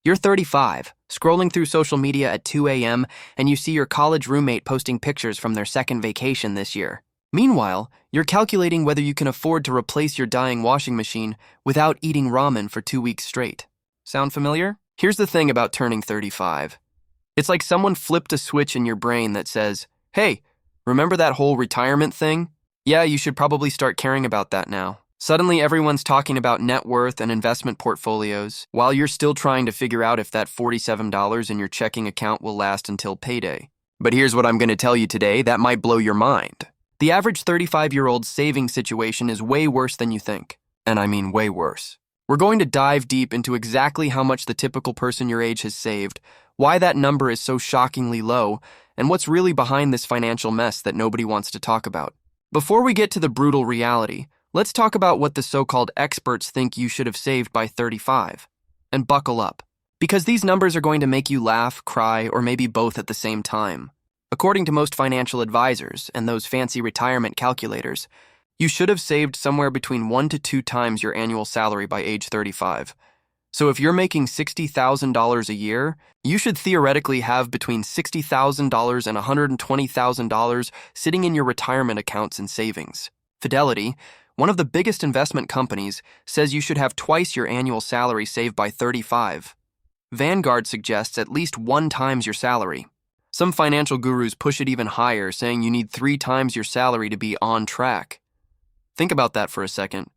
You're 35, scrolling through social media at 2 a.m., and you see your college roommate posting pictures from their second vacation this year. Meanwhile, you're calculating whether you can afford to replace your dying washing machine without eating ramen for 2 weeks straight. Sound familiar? Here's the thing about turning 35. It's like someone flipped a switch in your brain that says, "Hey, remember that whole retirement thing? Yeah, you should probably start caring about that now." Suddenly, everyone's talking about net worth and investment portfolios, while you're still trying to figure out if that $47 in your checking account will last until payday. But here's what I'm going to tell you today that might blow your mind. The average 35-year-old saving situation is way worse than you think. And I mean way worse. We're going to dive deep into exactly how much the typical person your age has saved, why that number is so shockingly low, and what's really behind this financial mess that nobody wants to talk about. Before we get to the brutal reality, let's talk about what the so-called experts think you should have saved by 35. And buckle up, because these numbers are going to make you laugh, cry, or maybe both at the same time. According to most financial advisors and those fancy retirement calculators, you should have saved somewhere between 1 to 2 times your annual salary by age 35. So if you're making $60,000 a year, you should theoretically have between $60,000 and $120,000 sitting in your retirement accounts and savings. Fidelity, one of the biggest investment companies, says you should have twice your annual salary saved by 35. Vanguard suggests at least 1 times your salary. Some financial gurus push it even higher, saying you need 3 times your salary to be on track. Think about that for a second.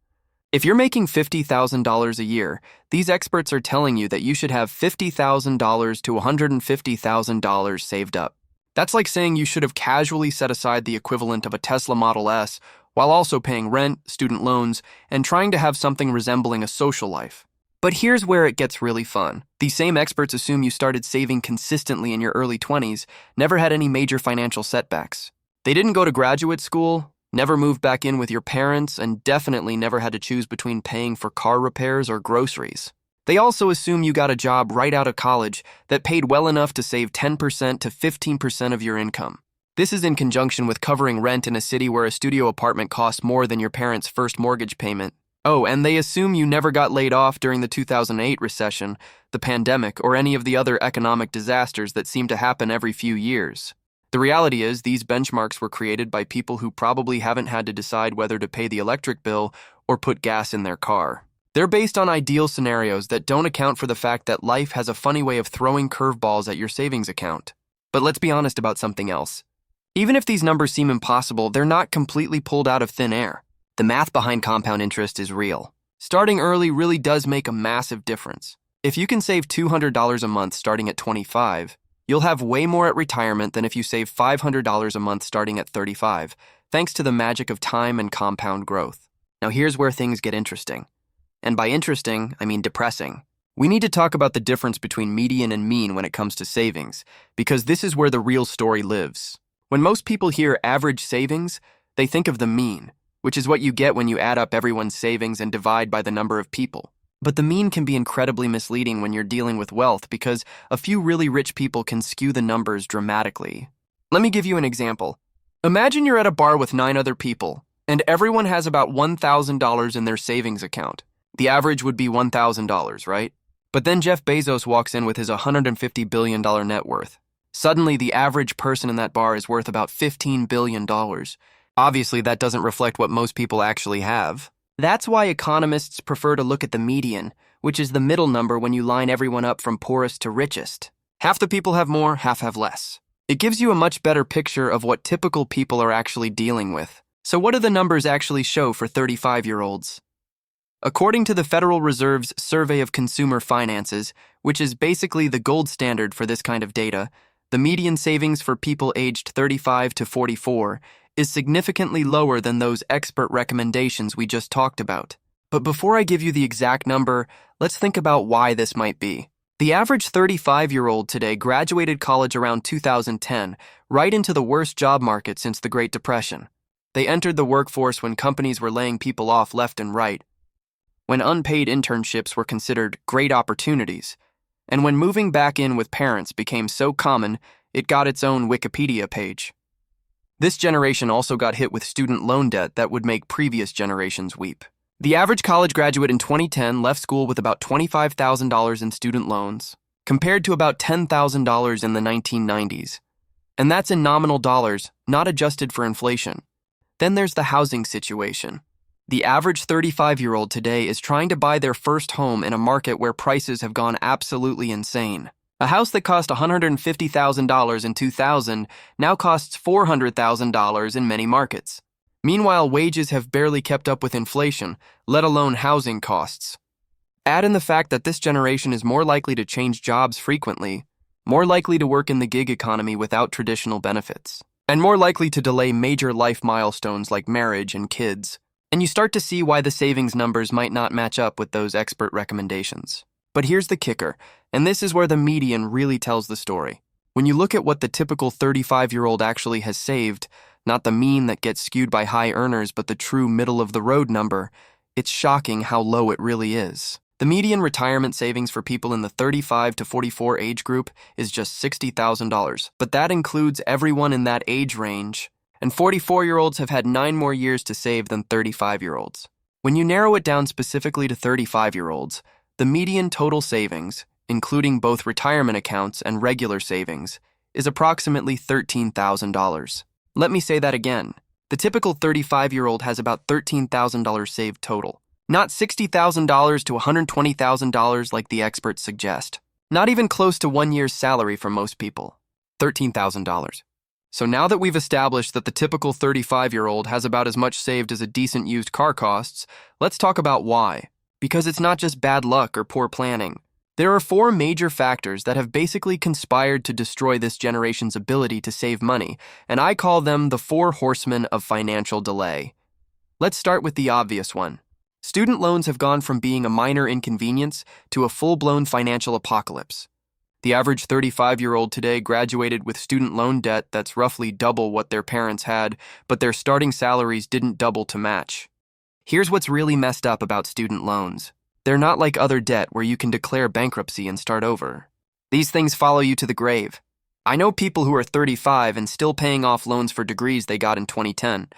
If you're making $50,000 a year, these experts are telling you that you should have $50,000 to $150,000 saved up. That's like saying you should have casually set aside the equivalent of a Tesla Model S while also paying rent, student loans, and trying to have something resembling a social life. But here's where it gets really fun. These same experts assume you started saving consistently in your early 20s, never had any major financial setbacks. They didn't go to graduate school, never moved back in with your parents, and definitely never had to choose between paying for car repairs or groceries. They also assume you got a job right out of college that paid well enough to save 10% to 15% of your income. This is in conjunction with covering rent in a city where a studio apartment costs more than your parents' first mortgage payment. Oh, and they assume you never got laid off during the 2008 recession, the pandemic, or any of the other economic disasters that seem to happen every few years. The reality is, these benchmarks were created by people who probably haven't had to decide whether to pay the electric bill or put gas in their car. They're based on ideal scenarios that don't account for the fact that life has a funny way of throwing curveballs at your savings account. But let's be honest about something else. Even if these numbers seem impossible, they're not completely pulled out of thin air. The math behind compound interest is real. Starting early really does make a massive difference. If you can save $200 a month starting at 25, you'll have way more at retirement than if you save $500 a month starting at 35, thanks to the magic of time and compound growth. Now here's where things get interesting. And by interesting, I mean depressing. We need to talk about the difference between median and mean when it comes to savings, because this is where the real story lives. When most people hear average savings, they think of the mean, which is what you get when you add up everyone's savings and divide by the number of people. But the mean can be incredibly misleading when you're dealing with wealth because a few really rich people can skew the numbers dramatically. Let me give you an example. Imagine you're at a bar with 9 other people, and everyone has about $1,000 in their savings account. The average would be $1,000, right? But then Jeff Bezos walks in with his $150 billion net worth. Suddenly, the average person in that bar is worth about $15 billion. Obviously, that doesn't reflect what most people actually have. That's why economists prefer to look at the median, which is the middle number when you line everyone up from poorest to richest. Half the people have more, half have less. It gives you a much better picture of what typical people are actually dealing with. So what do the numbers actually show for 35-year-olds? According to the Federal Reserve's Survey of Consumer Finances, which is basically the gold standard for this kind of data, the median savings for people aged 35 to 44 is significantly lower than those expert recommendations we just talked about. But before I give you the exact number, let's think about why this might be. The average 35-year-old today graduated college around 2010, right into the worst job market since the Great Depression. They entered the workforce when companies were laying people off left and right, when unpaid internships were considered great opportunities, and when moving back in with parents became so common, it got its own Wikipedia page. This generation also got hit with student loan debt that would make previous generations weep. The average college graduate in 2010 left school with about $25,000 in student loans, compared to about $10,000 in the 1990s. And that's in nominal dollars, not adjusted for inflation. Then there's the housing situation. The average 35-year-old today is trying to buy their first home in a market where prices have gone absolutely insane. A house that cost $150,000 in 2000 now costs $400,000 in many markets. Meanwhile, wages have barely kept up with inflation, let alone housing costs. Add in the fact that this generation is more likely to change jobs frequently, more likely to work in the gig economy without traditional benefits, and more likely to delay major life milestones like marriage and kids. And you start to see why the savings numbers might not match up with those expert recommendations. But here's the kicker, and this is where the median really tells the story. When you look at what the typical 35-year-old actually has saved, not the mean that gets skewed by high earners, but the true middle-of-the-road number, it's shocking how low it really is. The median retirement savings for people in the 35 to 44 age group is just $60,000, but that includes everyone in that age range, and 44-year-olds have had 9 more years to save than 35-year-olds. When you narrow it down specifically to 35-year-olds, the median total savings, including both retirement accounts and regular savings, is approximately $13,000. Let me say that again. The typical 35-year-old has about $13,000 saved total. Not $60,000 to $120,000 like the experts suggest. Not even close to 1 year's salary for most people. $13,000. So now that we've established that the typical 35-year-old has about as much saved as a decent used car costs, let's talk about why. Because it's not just bad luck or poor planning. There are 4 major factors that have basically conspired to destroy this generation's ability to save money, and I call them the 4 horsemen of financial delay. Let's start with the obvious one. Student loans have gone from being a minor inconvenience to a full-blown financial apocalypse. The average 35-year-old today graduated with student loan debt that's roughly double what their parents had, but their starting salaries didn't double to match. Here's what's really messed up about student loans. They're not like other debt where you can declare bankruptcy and start over. These things follow you to the grave. I know people who are 35 and still paying off loans for degrees they got in 2010.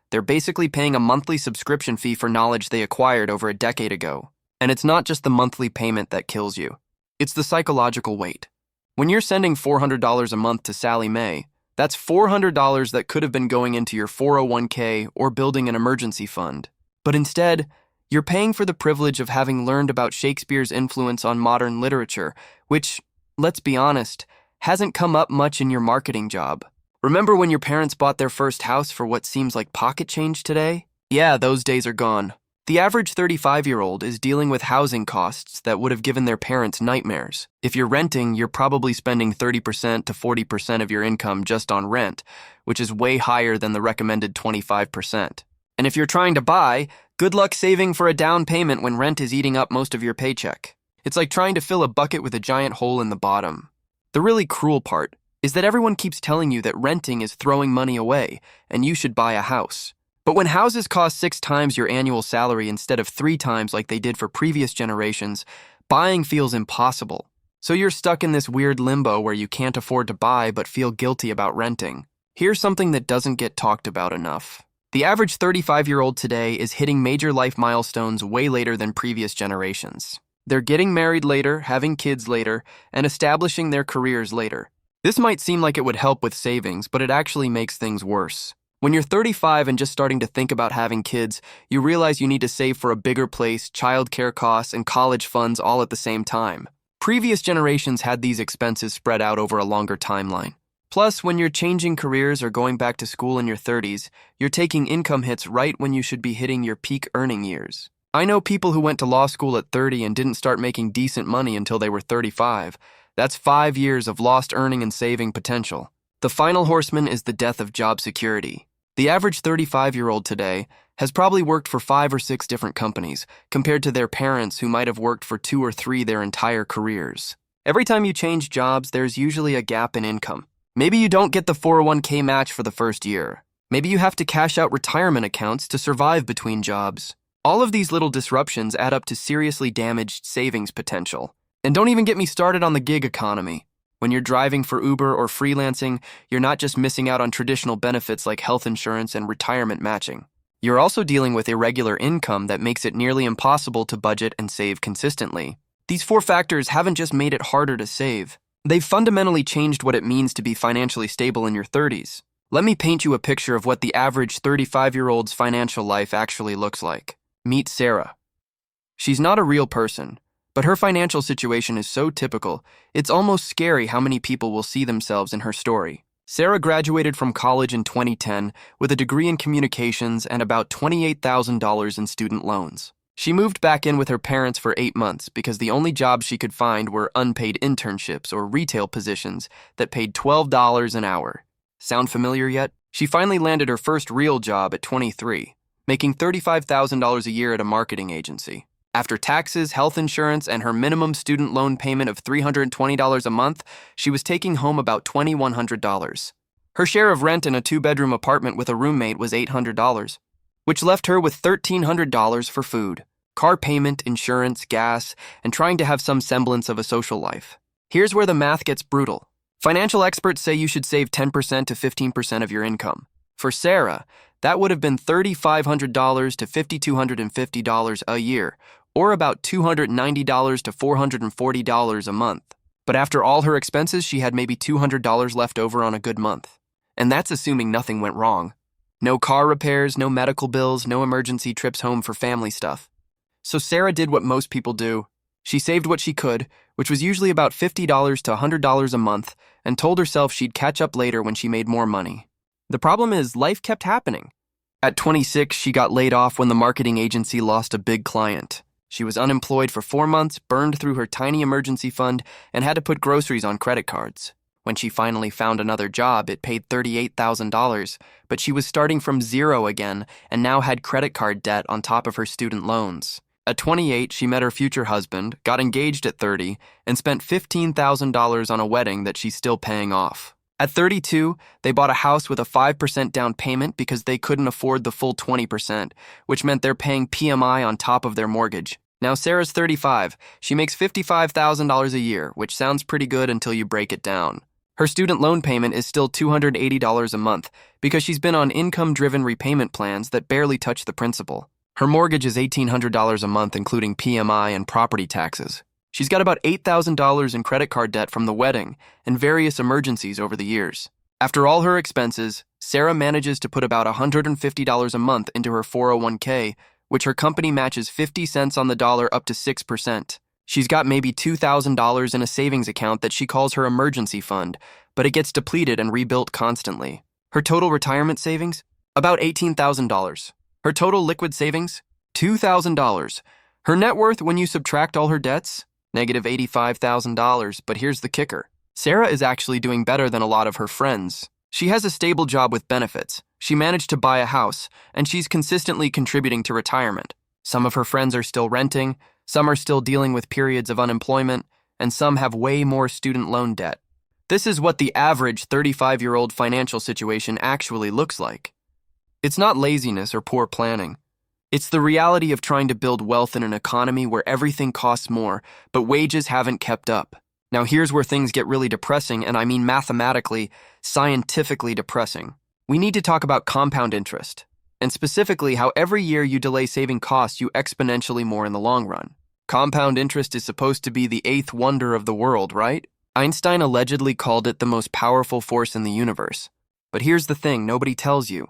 They're basically paying a monthly subscription fee for knowledge they acquired over a decade ago. And it's not just the monthly payment that kills you. It's the psychological weight. When you're sending $400 a month to Sally Mae, that's $400 that could have been going into your 401k or building an emergency fund. But instead, you're paying for the privilege of having learned about Shakespeare's influence on modern literature, which, let's be honest, hasn't come up much in your marketing job. Remember when your parents bought their first house for what seems like pocket change today? Yeah, those days are gone. The average 35-year-old is dealing with housing costs that would have given their parents nightmares. If you're renting, you're probably spending 30% to 40% of your income just on rent, which is way higher than the recommended 25%. And if you're trying to buy, good luck saving for a down payment when rent is eating up most of your paycheck. It's like trying to fill a bucket with a giant hole in the bottom. The really cruel part is that everyone keeps telling you that renting is throwing money away and you should buy a house. But when houses cost 6 times your annual salary instead of 3 times like they did for previous generations, buying feels impossible. So you're stuck in this weird limbo where you can't afford to buy but feel guilty about renting. Here's something that doesn't get talked about enough. The average 35-year-old today is hitting major life milestones way later than previous generations. They're getting married later, having kids later, and establishing their careers later. This might seem like it would help with savings, but it actually makes things worse. When you're 35 and just starting to think about having kids, you realize you need to save for a bigger place, childcare costs, and college funds all at the same time. Previous generations had these expenses spread out over a longer timeline. Plus, when you're changing careers or going back to school in your 30s, you're taking income hits right when you should be hitting your peak earning years. I know people who went to law school at 30 and didn't start making decent money until they were 35. That's 5 years of lost earning and saving potential. The final horseman is the death of job security. The average 35-year-old today has probably worked for 5 or 6 different companies, compared to their parents who might have worked for 2 or 3 their entire careers. Every time you change jobs, there's usually a gap in income. Maybe you don't get the 401k match for the first year. Maybe you have to cash out retirement accounts to survive between jobs. All of these little disruptions add up to seriously damaged savings potential. And don't even get me started on the gig economy. When you're driving for Uber or freelancing, you're not just missing out on traditional benefits like health insurance and retirement matching. You're also dealing with irregular income that makes it nearly impossible to budget and save consistently. These four factors haven't just made it harder to save. They've fundamentally changed what it means to be financially stable in your 30s. Let me paint you a picture of what the average 35-year-old's financial life actually looks like. Meet Sarah. She's not a real person, but her financial situation is so typical, it's almost scary how many people will see themselves in her story. Sarah graduated from college in 2010 with a degree in communications and about $28,000 in student loans. She moved back in with her parents for 8 months because the only jobs she could find were unpaid internships or retail positions that paid $12 an hour. Sound familiar yet? She finally landed her first real job at 23, making $35,000 a year at a marketing agency. After taxes, health insurance, and her minimum student loan payment of $320 a month, she was taking home about $2,100. Her share of rent in a 2-bedroom apartment with a roommate was $800, which left her with $1,300 for food, car payment, insurance, gas, and trying to have some semblance of a social life. Here's where the math gets brutal. Financial experts say you should save 10% to 15% of your income. For Sarah, that would have been $3,500 to $5,250 a year, or about $290 to $440 a month. But after all her expenses, she had maybe $200 left over on a good month. And that's assuming nothing went wrong. No car repairs, no medical bills, no emergency trips home for family stuff. So Sarah did what most people do. She saved what she could, which was usually about $50 to $100 a month, and told herself she'd catch up later when she made more money. The problem is, life kept happening. At 26, she got laid off when the marketing agency lost a big client. She was unemployed for 4 months, burned through her tiny emergency fund, and had to put groceries on credit cards. When she finally found another job, it paid $38,000, but she was starting from zero again and now had credit card debt on top of her student loans. At 28, she met her future husband, got engaged at 30, and spent $15,000 on a wedding that she's still paying off. At 32, they bought a house with a 5% down payment because they couldn't afford the full 20%, which meant they're paying PMI on top of their mortgage. Now Sarah's 35. She makes $55,000 a year, which sounds pretty good until you break it down. Her student loan payment is still $280 a month because she's been on income-driven repayment plans that barely touch the principal. Her mortgage is $1,800 a month, including PMI and property taxes. She's got about $8,000 in credit card debt from the wedding and various emergencies over the years. After all her expenses, Sarah manages to put about $150 a month into her 401k, which her company matches 50 cents on the dollar up to 6%. She's got maybe $2,000 in a savings account that she calls her emergency fund, but it gets depleted and rebuilt constantly. Her total retirement savings? About $18,000. Her total liquid savings? $2,000. Her net worth when you subtract all her debts? Negative $85,000, but here's the kicker. Sarah is actually doing better than a lot of her friends. She has a stable job with benefits, she managed to buy a house, and she's consistently contributing to retirement. Some of her friends are still renting, some are still dealing with periods of unemployment, and some have way more student loan debt. This is what the average 35-year-old financial situation actually looks like. It's not laziness or poor planning. It's the reality of trying to build wealth in an economy where everything costs more, but wages haven't kept up. Now here's where things get really depressing, and I mean mathematically, scientifically depressing. We need to talk about compound interest, and specifically how every year you delay saving costs you exponentially more in the long run. Compound interest is supposed to be the eighth wonder of the world, right? Einstein allegedly called it the most powerful force in the universe. But here's the thing nobody tells you.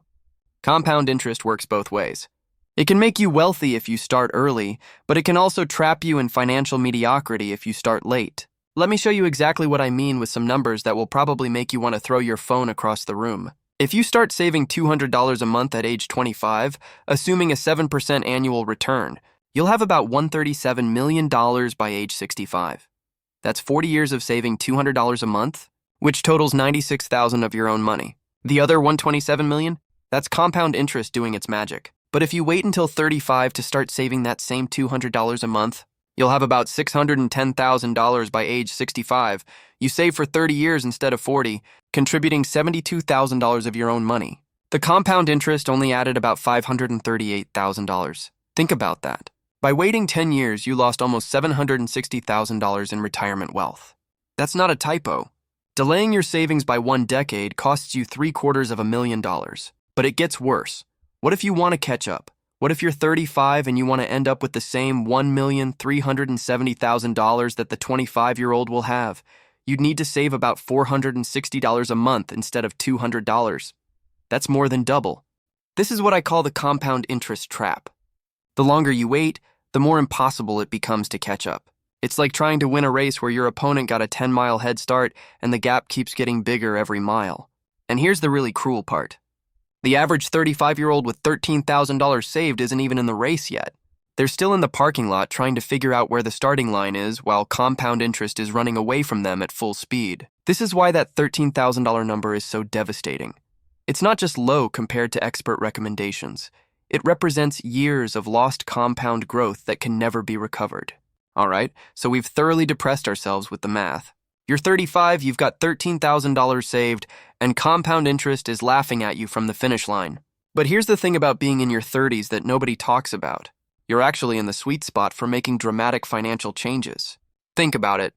Compound interest works both ways. It can make you wealthy if you start early, but it can also trap you in financial mediocrity if you start late. Let me show you exactly what I mean with some numbers that will probably make you want to throw your phone across the room. If you start saving $200 a month at age 25, assuming a 7% annual return, you'll have about $137 million by age 65. That's 40 years of saving $200 a month, which totals $96,000 of your own money. The other $127 million? That's compound interest doing its magic. But if you wait until 35 to start saving that same $200 a month, you'll have about $610,000 by age 65. You save for 30 years instead of 40, contributing $72,000 of your own money. The compound interest only added about $538,000. Think about that. By waiting 10 years, you lost almost $760,000 in retirement wealth. That's not a typo. Delaying your savings by 1 decade costs you $750,000. But it gets worse. What if you want to catch up? What if you're 35 and you want to end up with the same $1,370,000 that the 25-year-old will have? You'd need to save about $460 a month instead of $200. That's more than double. This is what I call the compound interest trap. The longer you wait, the more impossible it becomes to catch up. It's like trying to win a race where your opponent got a 10-mile head start and the gap keeps getting bigger every mile. And here's the really cruel part. The average 35-year-old with $13,000 saved isn't even in the race yet. They're still in the parking lot trying to figure out where the starting line is while compound interest is running away from them at full speed. This is why that $13,000 number is so devastating. It's not just low compared to expert recommendations. It represents years of lost compound growth that can never be recovered. All right, so we've thoroughly depressed ourselves with the math. You're 35, you've got $13,000 saved, and compound interest is laughing at you from the finish line. But here's the thing about being in your 30s that nobody talks about. You're actually in the sweet spot for making dramatic financial changes. Think about it.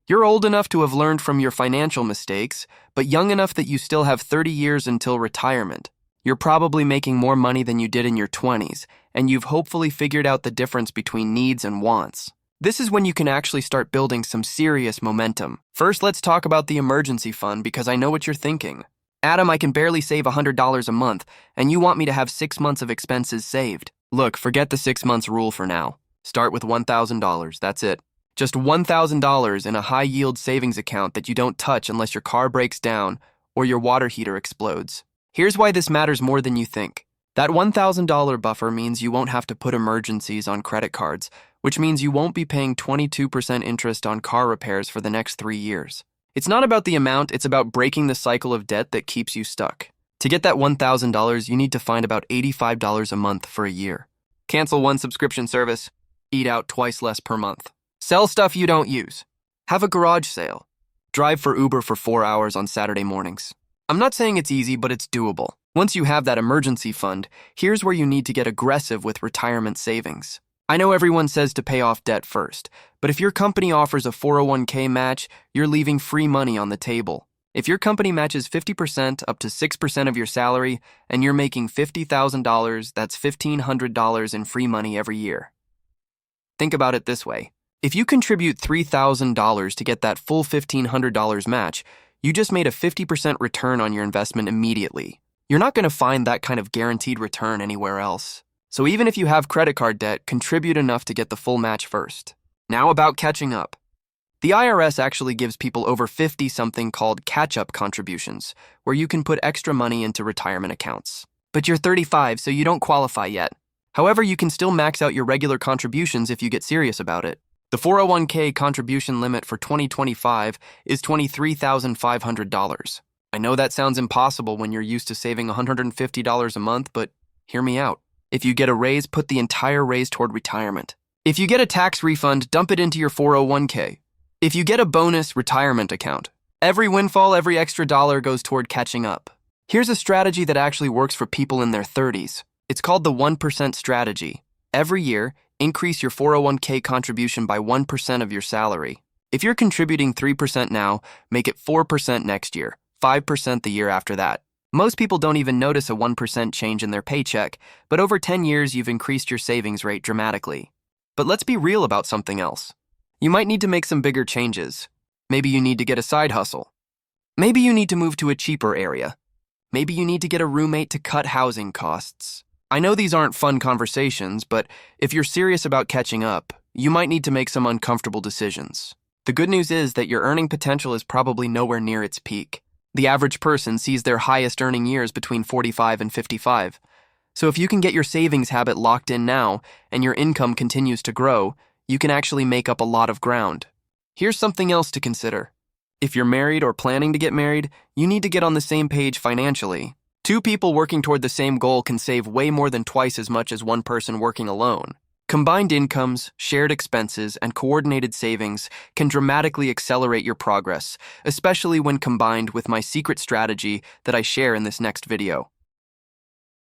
You're old enough to have learned from your financial mistakes, but young enough that you still have 30 years until retirement. You're probably making more money than you did in your 20s, and you've hopefully figured out the difference between needs and wants. This is when you can actually start building some serious momentum. First, let's talk about the emergency fund because I know what you're thinking. Adam, I can barely save $100 a month, and you want me to have 6 months of expenses saved. Look, forget the 6 months rule for now. Start with $1,000, that's it. Just $1,000 in a high-yield savings account that you don't touch unless your car breaks down or your water heater explodes. Here's why this matters more than you think. That $1,000 buffer means you won't have to put emergencies on credit cards, which means you won't be paying 22% interest on car repairs for the next 3 years. It's not about the amount, it's about breaking the cycle of debt that keeps you stuck. To get that $1,000, you need to find about $85 a month for a year. Cancel one subscription service, eat out twice less per month. Sell stuff you don't use. Have a garage sale. Drive for Uber for 4 hours on Saturday mornings. I'm not saying it's easy, but it's doable. Once you have that emergency fund, here's where you need to get aggressive with retirement savings. I know everyone says to pay off debt first, but if your company offers a 401k match, you're leaving free money on the table. If your company matches 50% up to 6% of your salary, and you're making $50,000, that's $1,500 in free money every year. Think about it this way. If you contribute $3,000 to get that full $1,500 match, you just made a 50% return on your investment immediately. You're not going to find that kind of guaranteed return anywhere else. So even if you have credit card debt, contribute enough to get the full match first. Now about catching up. The IRS actually gives people over 50 something called catch-up contributions, where you can put extra money into retirement accounts. But you're 35, so you don't qualify yet. However, you can still max out your regular contributions if you get serious about it. The 401k contribution limit for 2025 is $23,500. I know that sounds impossible when you're used to saving $150 a month, but hear me out. If you get a raise, put the entire raise toward retirement. If you get a tax refund, dump it into your 401k. If you get a bonus, retirement account. Every windfall, every extra dollar goes toward catching up. Here's a strategy that actually works for people in their 30s. It's called the 1% strategy. Every year, increase your 401k contribution by 1% of your salary. If you're contributing 3% now, make it 4% next year, 5% the year after that. Most people don't even notice a 1% change in their paycheck, but over 10 years you've increased your savings rate dramatically. But let's be real about something else. You might need to make some bigger changes. Maybe you need to get a side hustle. Maybe you need to move to a cheaper area. Maybe you need to get a roommate to cut housing costs. I know these aren't fun conversations, but if you're serious about catching up, you might need to make some uncomfortable decisions. The good news is that your earning potential is probably nowhere near its peak. The average person sees their highest earning years between 45 and 55. So if you can get your savings habit locked in now and your income continues to grow, you can actually make up a lot of ground. Here's something else to consider. If you're married or planning to get married, you need to get on the same page financially. 2 people working toward the same goal can save way more than twice as much as one person working alone. Combined incomes, shared expenses, and coordinated savings can dramatically accelerate your progress, especially when combined with my secret strategy that I share in this next video.